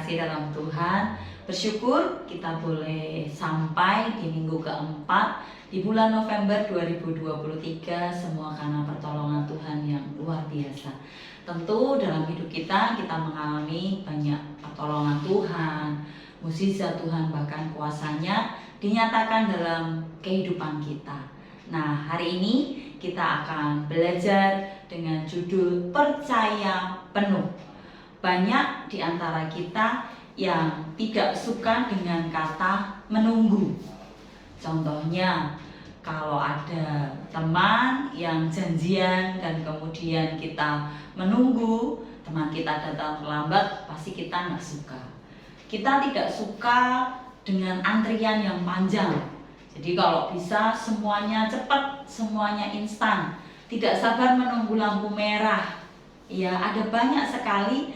kasih dalam Tuhan, bersyukur kita boleh sampai di minggu keempat di bulan November 2023, semua karena pertolongan Tuhan yang luar biasa. Tentu dalam hidup kita mengalami banyak pertolongan Tuhan, mukjizat Tuhan, bahkan kuasanya dinyatakan dalam kehidupan kita. Nah, hari ini kita akan belajar dengan judul Percaya Penuh. Banyak di antara kita yang tidak suka dengan kata menunggu. Contohnya, kalau ada teman yang janjian dan kemudian kita menunggu, teman kita datang terlambat, pasti kita nggak suka. Kita tidak suka dengan antrian yang panjang. Jadi kalau bisa semuanya cepat, semuanya instan. Tidak sabar menunggu lampu merah. Ya, ada banyak sekali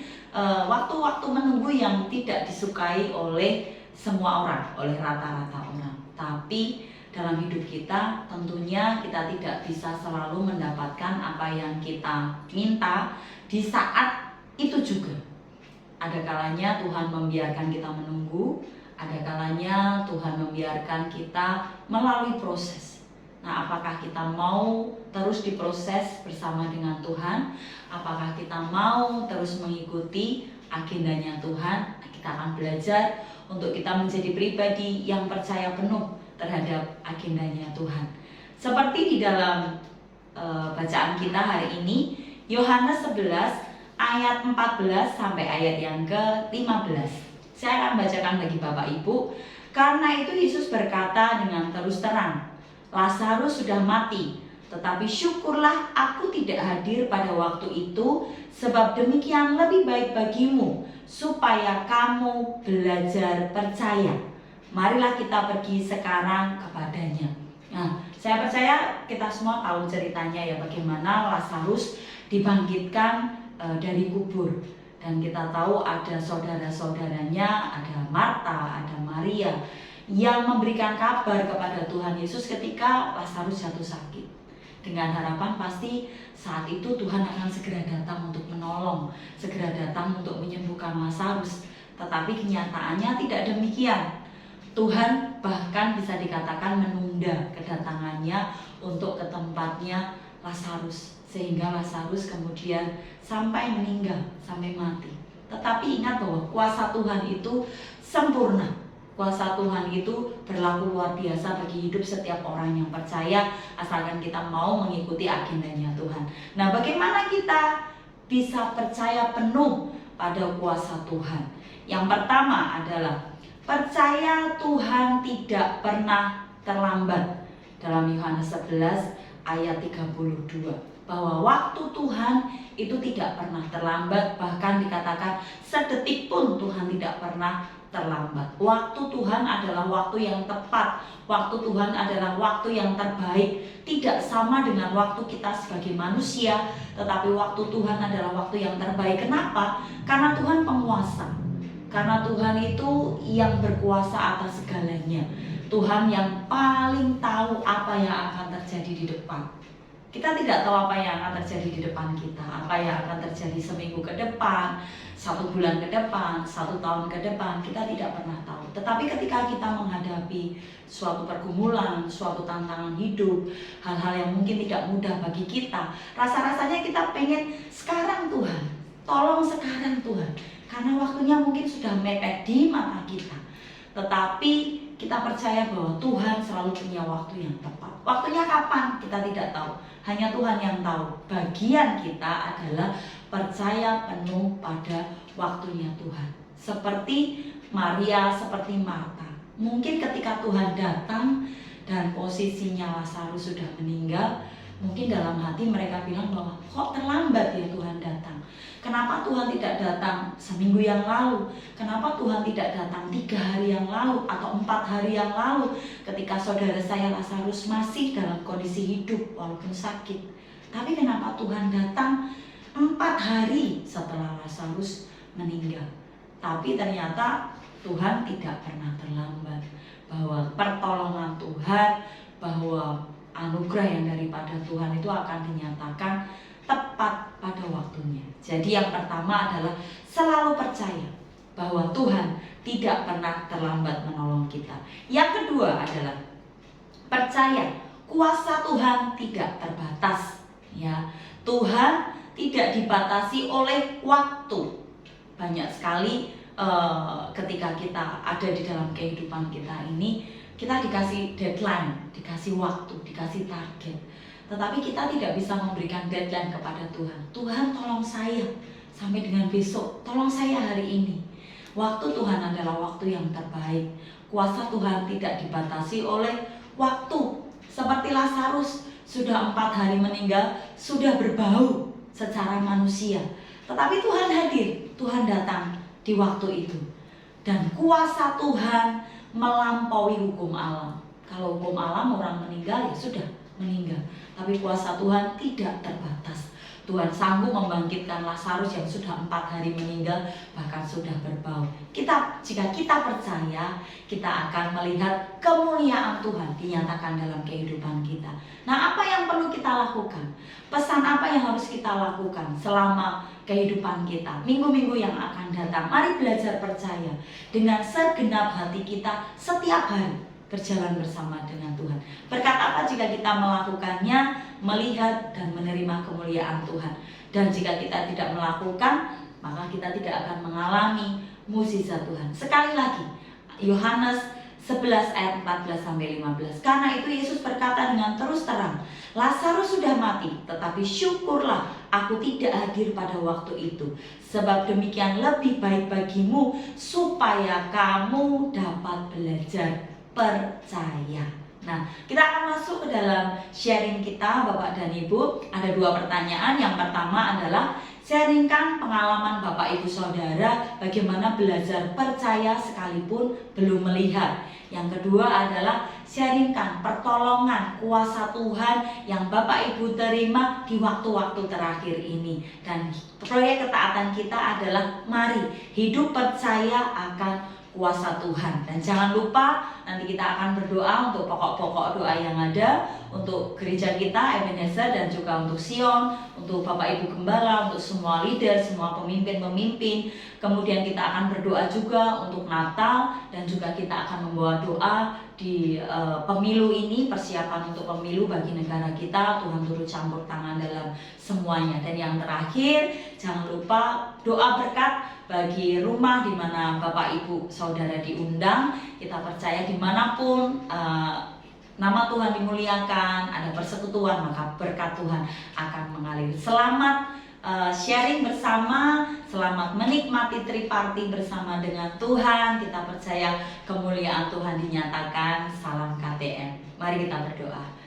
waktu-waktu menunggu yang tidak disukai oleh semua orang, oleh rata-rata orang. Tapi dalam hidup kita tentunya kita tidak bisa selalu mendapatkan apa yang kita minta di saat itu juga. Ada kalanya Tuhan membiarkan kita menunggu, ada kalanya Tuhan membiarkan kita melalui proses. Nah, apakah kita mau terus diproses bersama dengan Tuhan? Apakah kita mau terus mengikuti agendanya Tuhan? Kita akan belajar untuk kita menjadi pribadi yang percaya penuh terhadap agendanya Tuhan. Seperti di dalam bacaan kita hari ini, Yohanes 11 ayat 14 sampai ayat yang ke-15. Saya akan bacakan bagi Bapak Ibu. Karena itu Yesus berkata dengan terus terang, Lazarus sudah mati, tetapi syukurlah aku tidak hadir pada waktu itu, sebab demikian lebih baik bagimu, supaya kamu belajar percaya. Marilah kita pergi sekarang kepadanya. Nah, saya percaya kita semua tahu ceritanya ya, bagaimana Lazarus dibangkitkan dari kubur. Dan kita tahu ada saudara-saudaranya, ada Marta, ada Maria, yang memberikan kabar kepada Tuhan Yesus ketika Lazarus jatuh sakit. Dengan harapan pasti saat itu Tuhan akan segera datang untuk menolong, segera datang untuk menyembuhkan Lazarus. Tetapi kenyataannya tidak demikian. Tuhan bahkan bisa dikatakan menunda kedatangannya untuk ke tempatnya Lazarus, sehingga Lazarus kemudian sampai meninggal, sampai mati. Tetapi ingat bahwa kuasa Tuhan itu sempurna. Kuasa Tuhan itu berlaku luar biasa bagi hidup setiap orang yang percaya, asalkan kita mau mengikuti agendanya Tuhan. Nah, bagaimana kita bisa percaya penuh pada kuasa Tuhan? Yang pertama adalah percaya Tuhan tidak pernah terlambat. Dalam Yohanes 11 ayat 32, bahwa waktu Tuhan itu tidak pernah terlambat, bahkan dikatakan sedetik pun Tuhan tidak pernah terlambat. Waktu Tuhan adalah waktu yang tepat, waktu Tuhan adalah waktu yang terbaik. Tidak sama dengan waktu kita sebagai manusia, tetapi waktu Tuhan adalah waktu yang terbaik. Kenapa? Karena Tuhan penguasa. Karena Tuhan itu yang berkuasa atas segalanya. Tuhan yang paling tahu apa yang akan terjadi di depan. Kita tidak tahu apa yang akan terjadi di depan kita, apa yang akan terjadi seminggu ke depan, 1 bulan ke depan, 1 tahun ke depan, kita tidak pernah tahu. Tetapi ketika kita menghadapi suatu pergumulan, suatu tantangan hidup, hal-hal yang mungkin tidak mudah bagi kita, rasa-rasanya kita pengen sekarang Tuhan, tolong sekarang Tuhan, karena waktunya mungkin sudah mepet di mata kita. Tetapi kita percaya bahwa Tuhan selalu punya waktu yang tepat. Waktunya kapan? Kita tidak tahu. Hanya Tuhan yang tahu. Bagian kita adalah percaya penuh pada waktunya Tuhan. Seperti Maria, seperti Marta. Mungkin ketika Tuhan datang dan posisinya Lazarus sudah meninggal, mungkin dalam hati mereka bilang bahwa kok terlambat ya Tuhan datang. Kenapa Tuhan tidak datang seminggu yang lalu? Kenapa Tuhan tidak datang 3 hari yang lalu atau 4 hari yang lalu ketika saudara saya Lazarus masih dalam kondisi hidup walaupun sakit? Tapi kenapa Tuhan datang 4 hari setelah Lazarus meninggal? Tapi ternyata Tuhan tidak pernah terlambat. Bahwa pertolongan Tuhan, bahwa anugerah yang daripada Tuhan itu akan dinyatakan tepat pada waktunya. Jadi yang pertama adalah selalu percaya bahwa Tuhan tidak pernah terlambat menolong kita. Yang kedua adalah percaya kuasa Tuhan tidak terbatas. Ya, Tuhan tidak dibatasi oleh waktu. Banyak sekali ketika kita ada di dalam kehidupan kita ini, kita dikasih deadline, dikasih waktu, dikasih target. Tetapi kita tidak bisa memberikan deadline kepada Tuhan. Tuhan, tolong saya sampai dengan besok, tolong saya hari ini. Waktu Tuhan adalah waktu yang terbaik. Kuasa Tuhan tidak dibatasi oleh waktu. Seperti Lazarus, sudah 4 hari meninggal, sudah berbau secara manusia. Tetapi Tuhan hadir, Tuhan datang di waktu itu. Dan kuasa Tuhan melampaui hukum alam. Kalau hukum alam orang meninggal ya sudah meninggal. Tapi kuasa Tuhan tidak terbatas. Tuhan sanggup membangkitkan Lazarus yang sudah 4 hari meninggal, bahkan sudah berbau. Jika kita percaya, kita akan melihat kemuliaan Tuhan dinyatakan dalam kehidupan kita. Nah, apa yang perlu kita lakukan? Pesan apa yang harus kita lakukan selama kehidupan kita, minggu-minggu yang akan datang? Mari belajar percaya dengan segenap hati kita setiap hari, berjalan bersama dengan Tuhan. Berkat apa jika kita melakukannya? Melihat dan menerima kemuliaan Tuhan. Dan jika kita tidak melakukan, maka kita tidak akan mengalami mukjizat Tuhan. Sekali lagi, Yohanes 11 ayat 14-15. Karena itu Yesus berkata dengan terus terang, Lazarus sudah mati, tetapi syukurlah aku tidak hadir pada waktu itu. Sebab demikian lebih baik bagimu, supaya kamu dapat belajar percaya. Nah, kita akan masuk ke dalam sharing kita, Bapak dan Ibu. Ada 2 pertanyaan. Yang pertama adalah sharingkan pengalaman Bapak Ibu Saudara bagaimana belajar percaya sekalipun belum melihat. Yang kedua adalah sharingkan pertolongan kuasa Tuhan yang Bapak Ibu terima di waktu-waktu terakhir ini. Dan proyek ketaatan kita adalah mari hidup percaya akan kuasa Tuhan. Dan jangan lupa nanti kita akan berdoa untuk pokok-pokok doa yang ada untuk gereja kita Ebenezer, dan juga untuk Sion, untuk Bapak Ibu Gembala, untuk semua leader, semua pemimpin-pemimpin. Kemudian kita akan berdoa juga untuk Natal, dan juga kita akan membawa doa di pemilu ini, persiapan untuk pemilu bagi negara kita. Tuhan turut campur tangan dalam semuanya. Dan yang terakhir, jangan lupa doa berkat bagi rumah di mana Bapak Ibu Saudara diundang. Kita percaya dimanapun nama Tuhan dimuliakan, ada persekutuan, maka berkat Tuhan akan mengalir. Selamat sharing bersama, selamat menikmati triparti bersama dengan Tuhan. Kita percaya kemuliaan Tuhan dinyatakan. Salam KTM. Mari kita berdoa.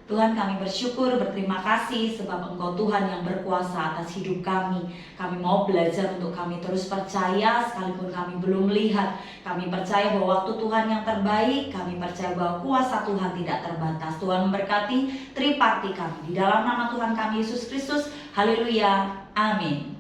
Tuhan, kami bersyukur, berterima kasih sebab Engkau Tuhan yang berkuasa atas hidup kami. Kami mau belajar untuk kami terus percaya sekalipun kami belum melihat. Kami percaya bahwa waktu Tuhan yang terbaik. Kami percaya bahwa kuasa Tuhan tidak terbatas. Tuhan memberkati triparti kami. Di dalam nama Tuhan kami Yesus Kristus. Haleluya. Amin.